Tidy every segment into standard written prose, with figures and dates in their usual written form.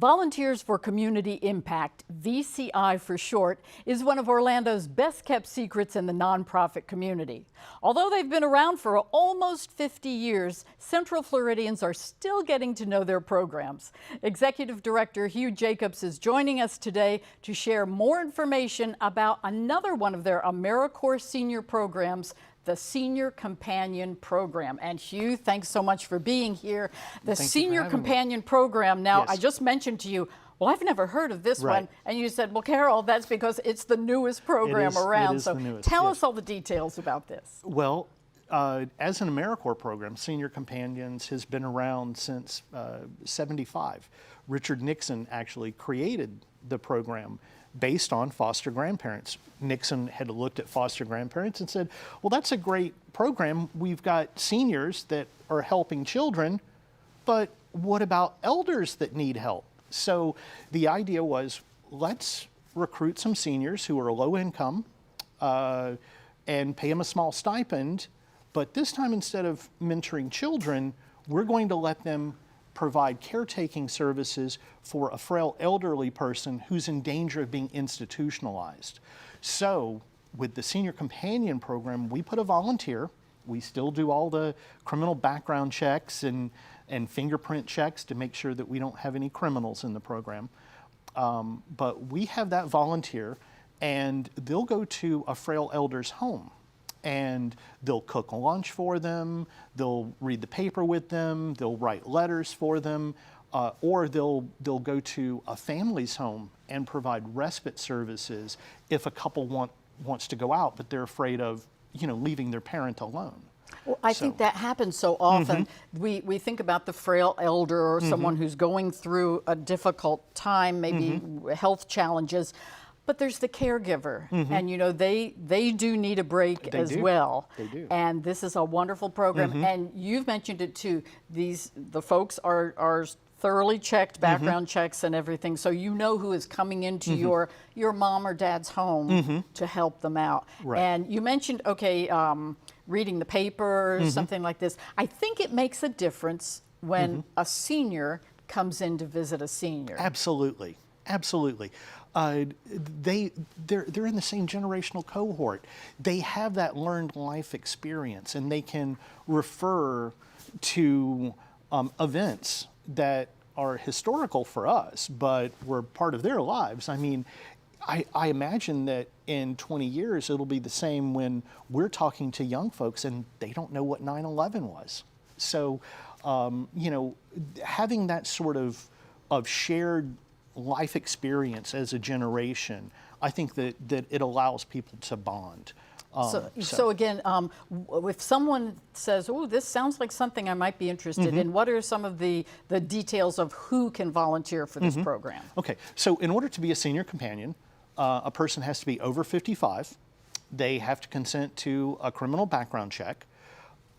Volunteers for Community Impact, VCI for short, is one of Orlando's best-kept secrets in the nonprofit community. Although they've been around for almost 50 years, Central Floridians are still getting to know their programs. Executive Director Hugh Jacobs is joining us today to share more information about another one of their AmeriCorps senior programs, the Senior Companion Program. And Hugh, thanks so much for being here. The Senior Companion Program, now I just mentioned to you, well, I've never heard of this one. And you said, well, Carol, that's because it's the newest program around. So tell us all the details about this. Well, as an AmeriCorps program, Senior Companions has been around since '75. Richard Nixon actually created the program based on foster grandparents. Nixon had looked at foster grandparents and said, well, that's a great program. We've got seniors that are helping children, but what about elders that need help? So the idea was, let's recruit some seniors who are low income and pay them a small stipend, but this time instead of mentoring children, we're going to let them provide caretaking services for a frail elderly person who's in danger of being institutionalized. So with the Senior Companion Program, we put a volunteer. We still do all the criminal background checks and fingerprint checks to make sure that we don't have any criminals in the program. But we have that volunteer, and they'll go to a frail elder's home. And they'll cook lunch for them, they'll read the paper with them, they'll write letters for them, or they'll go to a family's home and provide respite services if a couple wants to go out, but they're afraid of, leaving their parent alone. Well, I think that happens so often. We think about the frail elder or someone who's going through a difficult time, maybe health challenges. But there's the caregiver, and they do need a break as well. They do. And this is a wonderful program. And you've mentioned it too. The folks are thoroughly checked, background checks and everything, so you know who is coming into your mom or dad's home to help them out. And you mentioned, reading the paper, something like this. I think it makes a difference when a senior comes in to visit a senior. Absolutely. Absolutely. They're in the same generational cohort. They have that learned life experience, and they can refer to events that are historical for us, but were part of their lives. I mean, I imagine that in 20 years, it'll be the same when we're talking to young folks and they don't know what 9/11 was. So, having that sort of shared life experience as a generation, I think that it allows people to bond. So again, if someone says, oh, this sounds like something I might be interested in, what are some of the details of who can volunteer for this program? Okay, so in order to be a senior companion, a person has to be over 55. They have to consent to a criminal background check,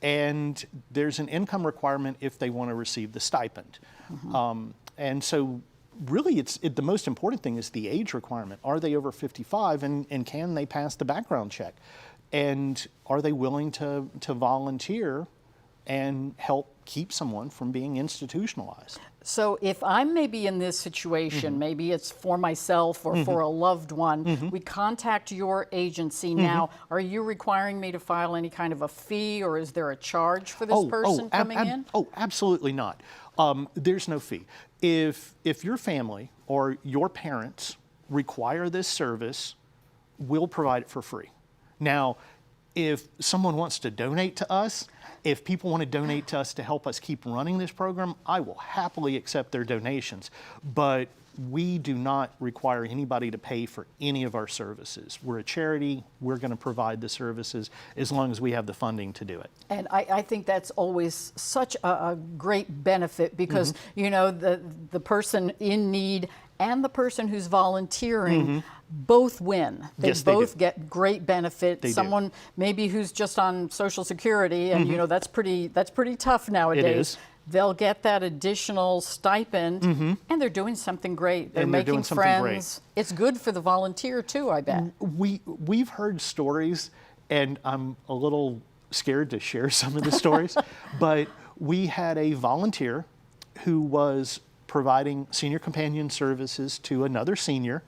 and there's an income requirement if they want to receive the stipend. And so really, the most important thing is the age requirement. Are they over 55, and can they pass the background check? And are they willing to volunteer and help keep someone from being institutionalized? So if I'm maybe in this situation, maybe it's for myself or for a loved one, we contact your agency now. Are you requiring me to file any kind of a fee, or is there a charge for this person coming in? Oh, absolutely not. There's no fee. If your family or your parents require this service, we'll provide it for free. Now, if someone wants to donate to us, if people want to donate to us to help us keep running this program, I will happily accept their donations. But we do not require anybody to pay for any of our services. We're a charity. We're going to provide the services as long as we have the funding to do it. And I think that's always such a great benefit because, the person in need and the person who's volunteering both win. They both get great benefit. Someone maybe who's just on Social Security, and that's pretty tough nowadays. It is. They'll get that additional stipend, and they're doing something great. They're making friends. It's good for the volunteer too, I bet. We've heard stories, and I'm a little scared to share some of the stories, but we had a volunteer who was providing senior companion services to another senior,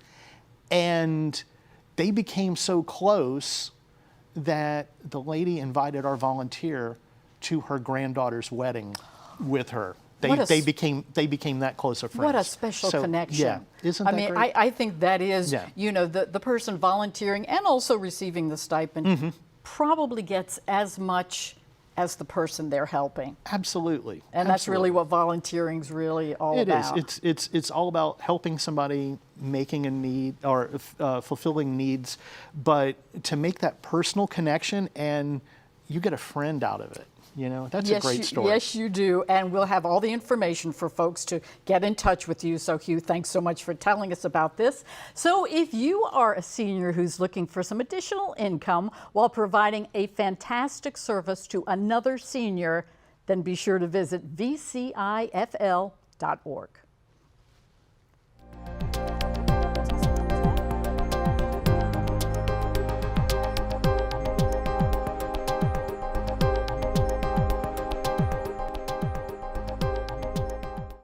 and they became so close that the lady invited our volunteer to her granddaughter's wedding with her. They became that close of friends. What a special connection. Yeah, isn't that great? I think that is, Yeah. you know, the person volunteering and also receiving the stipend probably gets as much as the person they're helping. Absolutely. And that's really what volunteering's really all about. It is. It's all about helping somebody, making a need or fulfilling needs, but to make that personal connection, and you get a friend out of it. You know, that's a great story. Yes, you do. And we'll have all the information for folks to get in touch with you. So, Hugh, thanks so much for telling us about this. So if you are a senior who's looking for some additional income while providing a fantastic service to another senior, then be sure to visit vcifl.org.